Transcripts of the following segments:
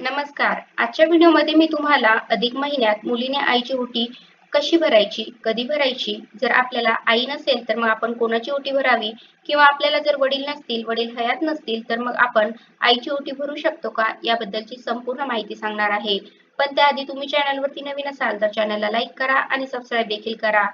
नमस्कार. आजच्या व्हिडिओमध्ये मी तुम्हाला अधिक महिन्यात मुलीने आईची ओटी कशी भरायची, कधी भरायची, जर आपल्याला आई नसेल तर मग आपण कोणाची ओटी भरावी किंवा आपल्याला जर वडील नसतील, वडील हयात नसतील तर मग आपण आईची ओटी भरू शकतो का, याबद्दलची संपूर्ण माहिती सांगणार आहे. पण त्याआधी तुम्ही चॅनलवरती नवीन असाल तर चॅनलला लाईक करा आणि सबस्क्राईब देखील करा.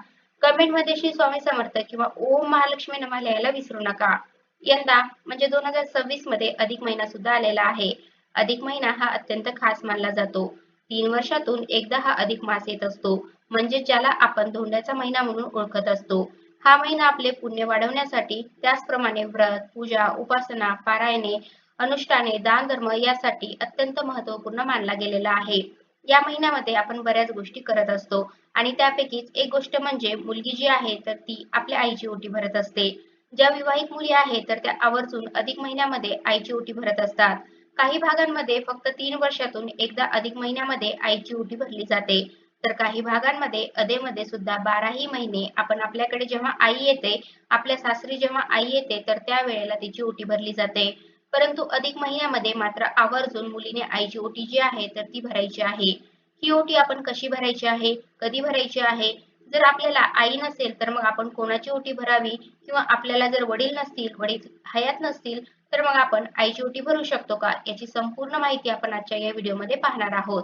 कमेंटमध्ये श्री स्वामी समर्थ किंवा ओम महालक्ष्मी नमः लिहायला विसरू नका. यंदा म्हणजे 2026 मध्ये अधिक महिना सुद्धा आलेला आहे. अधिक महिना हा अत्यंत खास मानला जातो. 3 वर्षातून एकदा हा अधिक मास येत असतो, म्हणजे ज्याला आपण धोंड्याचा महिना म्हणून ओळखत असतो. हा महिना आपले पुण्य वाढवण्यासाठी, त्याचप्रमाणे व्रत, पूजा, उपासना, पारायणे, अनुष्ठाने, दान धर्म यासाठी अत्यंत महत्त्वपूर्ण मानला गेलेला आहे. या महिन्यामध्ये आपण बऱ्याच गोष्टी करत असतो आणि त्यापैकीच एक गोष्ट म्हणजे मुलगी जी आहे तर ती आपल्या आईची ओटी भरत असते. ज्या विवाहित मुली आहेत तर त्या आवर्जून अधिक महिन्यामध्ये आईची ओटी भरत असतात. काही भागांमध्ये फक्त 3 वर्षातून एकदा अधिक महिन्यामध्ये आईची ओटी भरली जाते, तर काही भागांमध्ये अधेमध्ये सुद्धा 12ही महिने आपण आपल्याकडे जेव्हा आई येते, आपल्या सासरी जेव्हा आई येते तर त्यावेळेला तिची ओटी भरली जाते. परंतु अधिक महिन्यामध्ये मात्र आवर्जून मुलीने आईची ओटी जी आहे तर ती भरायची आहे. ही ओटी आपण कशी भरायची आहे, कधी भरायची आहे, जर आपल्याला आई नसेल तर मग आपण कोणाची ओटी भरावी किंवा आपल्याला जर वडील नसतील, वडील हयात नसतील तर मग आपण आईची ओटी भरू शकतो का, याची संपूर्ण माहिती आपण आजच्या या व्हिडिओमध्ये पाहणार आहोत.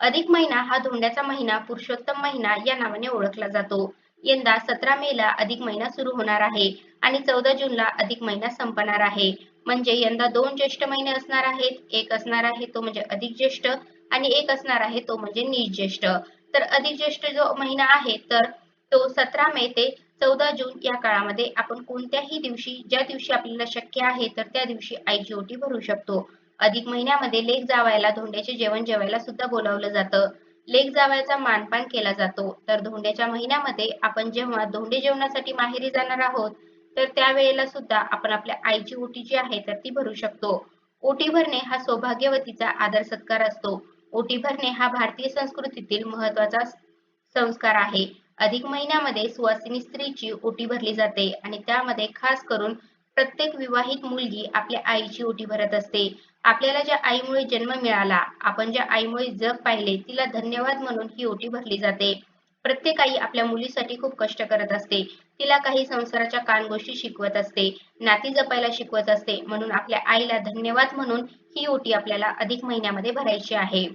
अधिक महिना हा धोंड्याचा महिना, पुरुषोत्तम महिना या नावाने ओळखला जातो. यंदा 17 मेला अधिक महिना सुरू होणार आहे आणि 14 जूनला अधिक महिना संपणार आहे. म्हणजे यंदा 2 ज्येष्ठ महिने असणार आहेत. एक असणार आहे तो म्हणजे अधिक ज्येष्ठ आणि एक असणार आहे तो म्हणजे नीच ज्येष्ठ. तर अधिक ज्येष्ठ जो महिना आहे तर तो 17 मे ते 14 जून या काळामध्ये आपण कोणत्याही दिवशी, ज्या दिवशी आपल्याला शक्य आहे तर त्या दिवशी आईची ओटी भरू शकतो. अधिक महिन्यामध्ये लेक जावयाला धोंड्याचे जेवण जेवायला सुद्धा बोलावलं जातं. लेक जावयाचा मानपान केला जातो. तर धोंड्याच्या महिन्यामध्ये आपण जेव्हा धोंडे जेवणासाठी माहेरी जाणार आहोत, तर त्यावेळेला सुद्धा आपण आपल्या आईची ओटी जी आहे तर ती भरू शकतो. ओटी भरणे हा सौभाग्यवतीचा आदर सत्कार असतो. ओटी भरणे हा भारतीय संस्कृतीतील महत्त्वाचा संस्कार आहे. अधिक महिन्यामध्ये सुवासिनी स्त्रीची ओटी भरली जाते आणि त्यामध्ये खास करून प्रत्येक विवाहित मुलगी आपल्या आईची ओटी भरत असते. आपल्याला ज्या आईमुळे जन्म मिळाला, आपण ज्या आईमुळे जग पाहिले, तिला धन्यवाद म्हणून ही ओटी भरली जाते. प्रत्येक आई आपल्या मुलीसाठी खूप कष्ट करत असते. तिला काही संसाराच्या कानगोष्टी शिकवत असते, नाती जपायला शिकवत असते. म्हणून आपल्या आईला धन्यवाद म्हणून ही ओटी आपल्याला अधिक महिन्यामध्ये भरायची आहे.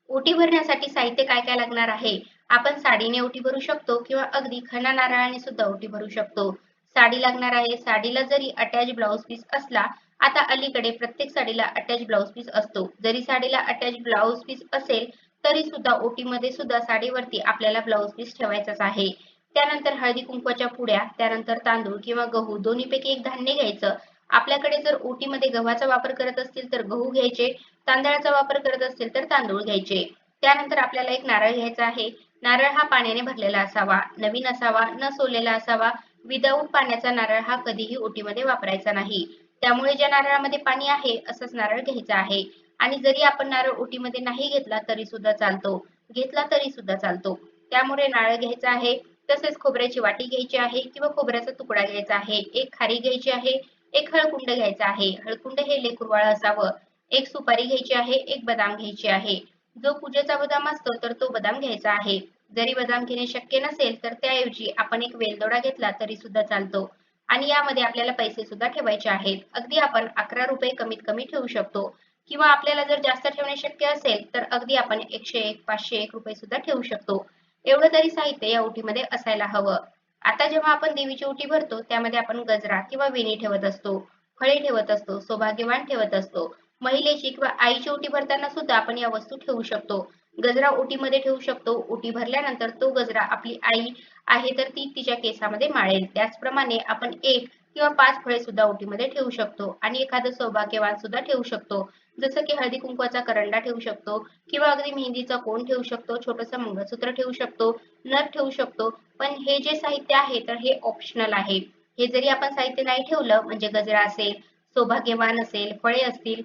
ओटी भरण्यासाठी साहित्य काय काय लागणार आहे? आपण साडीने ओटी भरू शकतो किंवा अगदी खणा नारळाने सुद्धा ओटी भरू शकतो. साडी लागणार आहे. साडीला जरी अटॅच ब्लाउज पीस असला, आता अलीकडे प्रत्येक साडीला अटॅच ब्लाउज पीस असतो. जरी साडीला अटॅच ब्लाउज पीस असेल, तरी सुद्धा ओटीमध्ये सुद्धा साडीवरती आपल्याला ब्लाउज पीस ठेवायचाच आहे. त्यानंतर हळदी कुंकवाच्या पुड्या, त्यानंतर तांदूळ किंवा गहू दोन्हीपैकी एक धान्य घ्यायचं. आपल्याकडे जर ओटीमध्ये गव्हाचा वापर करत असतील तर गहू घ्यायचे, तांदळाचा वापर करत असतील तर तांदूळ घ्यायचे. त्यानंतर आपल्याला एक नारळ घ्यायचा आहे. नारळ हा पाण्याने भरलेला असावा, नवीन असावा, न सोललेला असावा. विदाऊट पाण्याचा नारळ हा कधीही ओटीमध्ये वापरायचा नाही. त्यामुळे ज्या नारळामध्ये पाणी आहे असंच नारळ घ्यायचा आहे. आणि जरी आपण नारळ ओटीमध्ये नाही घेतला तरी सुद्धा चालतो, घेतला तरी सुद्धा चालतो. त्यामुळे नारळ घ्यायचा आहे. तसेच खोबऱ्याची वाटी घ्यायची आहे किंवा खोबऱ्याचा तुकडा घ्यायचा आहे. एक खारी घ्यायची आहे. एक हळकुंड घ्यायचा आहे. हळकुंड हे लेकरूवाळ असावं. एक सुपारी घ्यायची आहे. एक बदाम घ्यायचे आहे. जो पूजेचा बदाम असतो तर तो बदाम घ्यायचा आहे. जरी बदाम घेणे शक्य नसेल तर त्याऐवजी आपण एक वेलदोडा घेतला तरी सुद्धा चालतो. आणि यामध्ये आपल्याला पैसे सुद्धा ठेवायचे आहेत. अगदी आपण 11 रुपये कमीत कमी ठेवू शकतो किंवा आपल्याला जर जास्त ठेवणे शक्य असेल तर अगदी आपण 101, 501 रुपये सुद्धा ठेवू शकतो. एवढं तरी साहित्य या ओटीमध्ये असायला हवं. आता जेव्हा आपण देवीची ओटी भरतो त्यामध्ये आपण गजरा किंवा वेणी ठेवत असतो, फळे ठेवत असतो, सौभाग्यवान ठेवत असतो. महिलेची किंवा आईची ओटी भरताना सुद्धा आपण या वस्तू ठेवू शकतो. गजरा ओटीमध्ये ठेवू शकतो. ओटी भरल्यानंतर तो गजरा आपली आई आहे तर ती तिच्या केसामध्ये माळेल. त्याचप्रमाणे आपण 1 किंवा 5 फळे सुद्धा ओटीमध्ये ठेवू शकतो आणि एखादं सौभाग्यवान सुद्धा ठेवू शकतो. जसं की हळदी कुंकवाचा करंडा ठेवू शकतो किंवा अगदी मेहंदीचा कोन ठेवू शकतो, छोटंसं मंगळसूत्र ठेवू शकतो, नथ ठेवू शकतो. पण हे जे साहित्य आहे तर हे ऑप्शनल आहे. हे जरी आपण साहित्य नाही ठेवलं म्हणजे गजरा असेल, सौभाग्यवान असेल, फळे असतील,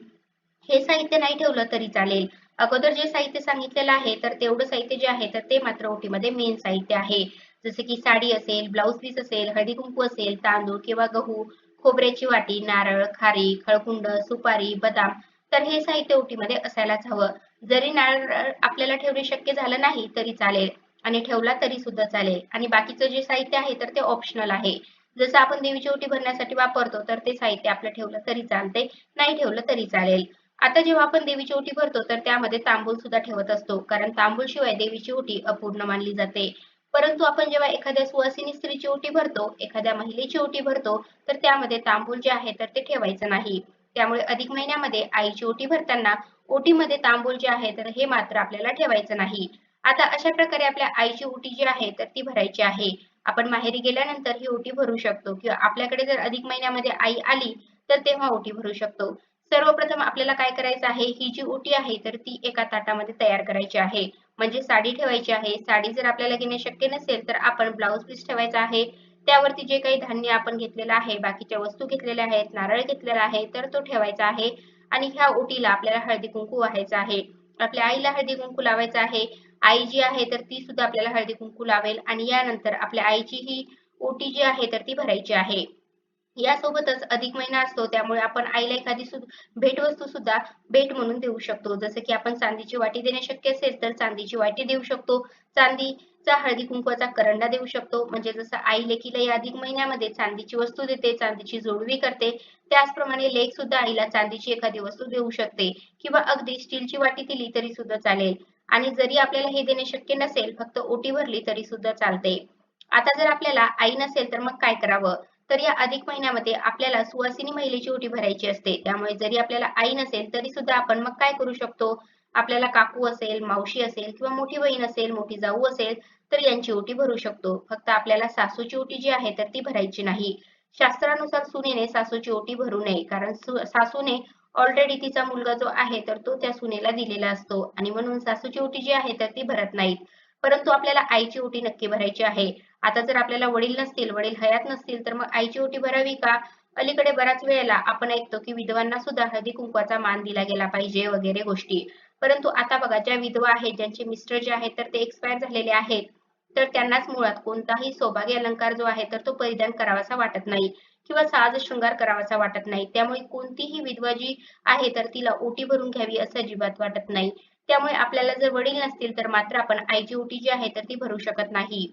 हे साहित्य नाही ठेवलं तरी चालेल. अगोदर जे साहित्य सांगितलेलं आहे तर तेवढं साहित्य जे आहे तर ते मात्र ओटीमध्ये मेन साहित्य आहे. जसे की साडी असेल, ब्लाउज पीस असेल, हळदी कुंकू असेल, तांदूळ किंवा गहू, खोबऱ्याची वाटी, नारळ, खारीक, हळकुंड, सुपारी, बदाम. तर हे साहित्य ओटीमध्ये असायलाच हवं. जरी नारळ आपल्याला ठेवणे शक्य झालं नाही तरी चालेल आणि ठेवला तरी सुद्धा चालेल आणि बाकीचं जे साहित्य आहे तर ते ऑप्शनल आहे. जसं आपण देवीची ओटी भरण्यासाठी वापरतो तर ते साहित्य आपलं ठेवलं तरी चालते, नाही ठेवलं तरी चालेल. आता जेव्हा आपण देवीची ओटी भरतो तर त्यामध्ये तांबूळ सुद्धा ठेवत असतो, कारण तांबूळ शिवाय देवीची ओटी अपूर्ण मानली जाते. परंतु आपण जेव्हा एखाद्या सुवासिनी स्त्रीची ओटी भरतो, एखाद्या महिलेची ओटी भरतो, तर त्यामध्ये तांबूळ जे आहे तर ते ठेवायचं नाही. त्यामुळे अधिक महिन्यामध्ये आईची ओटी भरताना ओटीमध्ये तांबूळ जे आहे तर हे मात्र आपल्याला ठेवायचं नाही. आता अशा प्रकारे आपल्या आईची ओटी जी आहे तर ती भरायची आहे. आपण माहेरी गेल्यानंतर ही ओटी भरू शकतो किंवा आपल्याकडे जर अधिक महिन्यामध्ये आई आली तर तेव्हा ओटी भरू शकतो. सर्वप्रथम आपल्याला काय करायचं आहे, ही जी ओटी आहे तर ती एका ताटामध्ये तयार करायची आहे. म्हणजे साडी ठेवायची आहे. साडी जर आपल्याला घेणे शक्य नसेल तर आपण ब्लाउज पीस ठेवायचा आहे. त्यावरती जे काही धान्य आपण घेतलेलं आहे, बाकीच्या वस्तू घेतलेल्या आहेत, नारळ घेतलेला आहे, तर तो ठेवायचा आहे आणि ह्या ओटीला आपल्याला हळदी-कुंकू वाहायचं आहे. आपल्या आईला हळदी-कुंकू लावायचं आहे. आई जी आहे तर ती सुद्धा आपल्याला हळदी-कुंकू लावेल आणि यानंतर आपल्या आईची ही ओटी जी आहे तर ती भरायची आहे. यासोबतच अधिक महिना असतो त्यामुळे आपण आईला एखादी भेटवस्तू सुद्धा भेट म्हणून देऊ शकतो. जसं की आपण चांदीची वाटी देणे शक्य असेल तर चांदीची वाटी देऊ शकतो. चांदीचा हळदी कुंकवाचा करंडा देऊ शकतो. म्हणजे जसं आई लेकीला या अधिक महिन्यामध्ये चांदीची वस्तू देते, चांदीची जोडवी करते, त्याचप्रमाणे लेक सुद्धा आईला चांदीची एखादी वस्तू देऊ शकते किंवा अगदी स्टीलची वाटी दिली तरी सुद्धा चालेल. आणि जरी आपल्याला हे देणे शक्य नसेल, फक्त ओटी भरली तरी सुद्धा चालते. आता जर आपल्याला आई नसेल तर मग काय करावं? तर या अधिक महिन्यामध्ये आपल्याला सुवासिनी महिलेची ओटी भरायची असते. त्यामुळे जरी आपल्याला आई नसेल तरी सुद्धा आपण मग काय करू शकतो? आपल्याला काकू असेल, मावशी असेल किंवा मोठी बहीण असेल, मोठी जाऊ असेल तर यांची ओटी भरू शकतो. फक्त आपल्याला सासूची ओटी जी आहे तर ती भरायची नाही. शास्त्रानुसार सुनेने सासूची ओटी भरू नये, कारण सासूने ऑलरेडी तिचा मुलगा जो आहे तर तो त्या सुनेला दिलेला असतो आणि म्हणून सासूची ओटी जी आहे तर ती भरत नाहीत. परंतु आपल्याला आईची ओटी नक्की भरायची आहे. आता जर आपल्याला वडील नसतील, वडील हयात नसतील, तर मग आईची ओटी भरावी का? अलीकडे बऱ्याच वेळेला आपण ऐकतो की विधवांना सुद्धा हळदी-कुंकवाचा मान दिला गेला पाहिजे वगैरे गोष्टी. परंतु आता बघा, ज्या विधवा आहेत, ज्यांचे मिस्टर जे आहेत तर ते एक्सपायर झालेले आहेत, तर त्यांनाच मुळात कोणताही सौभाग्य अलंकार जो आहे तर तो परिधान करावासा वाटत नाही किंवा साज-शृंगार करावासा वाटत नाही. त्यामुळे कोणतीही विधवा जी आहे तर तिला ओटी भरून घ्यावी असं अजिबात वाटत नाही. त्यामुळे आपल्याला जर वडील नसतील तर मात्र आपण आईची ओटी जी आहे तर ती भरू शकत नाही.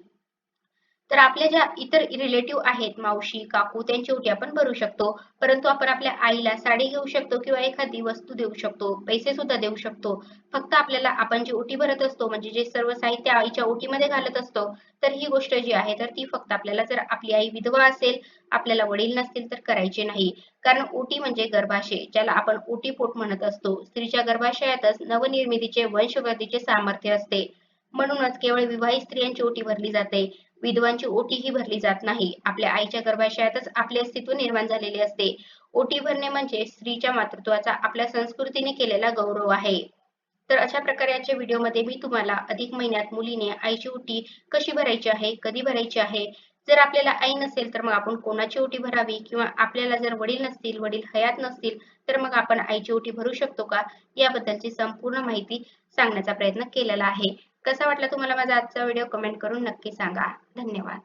तर आपल्या ज्या इतर रिलेटिव्ह आहेत, मावशी, काकू त्यांची ओटी आपण भरू शकतो. परंतु आपण आपल्या आईला साडी घेऊ शकतो किंवा एखादी वस्तू देऊ शकतो, पैसे सुद्धा देऊ शकतो. फक्त आपल्याला आपण जी ओटी भरत असतो म्हणजे जे सर्व साहित्य आईच्या ओटीमध्ये घालत असतो, तर ही गोष्ट जी आहे तर ती फक्त आपल्याला जर आपली आई विधवा असेल, आपल्याला वडील नसतील तर करायची नाही. कारण ओटी म्हणजे गर्भाशय, ज्याला आपण ओटीपोट म्हणत असतो. स्त्रीच्या गर्भाशयातच नवनिर्मितीचे, वंशवृद्धीचे सामर्थ्य असते. म्हणूनच केवळ विवाहित स्त्रियांची ओटी भरली जाते. विधवांची ओटी ही भरली जात नाही. आपल्या आईच्या गर्भाशयातच आपले अस्तित्व निर्माण झालेले असते. ओटी भरणे म्हणजे स्त्रीच्या मातृत्वाचा आपल्या संस्कृतीने केलेला गौरव आहे. तर अशा प्रकारे आजच्या व्हिडिओमध्ये मी तुम्हाला अधिक महिन्यात मुलीने आईची ओटी कशी भरायची आहे, कधी भरायची आहे, जर आपल्याला आई नसेल तर मग आपण कोणाची ओटी भरावी किंवा आपल्याला जर वडील नसतील, वडील हयात नसतील तर मग आपण आईची ओटी भरू शकतो का? याबद्दलची संपूर्ण माहिती सांगण्याचा प्रयत्न केलेला आहे. कसा वाटला तुम्हाला माझा आजचा व्हिडिओ? कमेंट करून नक्की सांगा. धन्यवाद.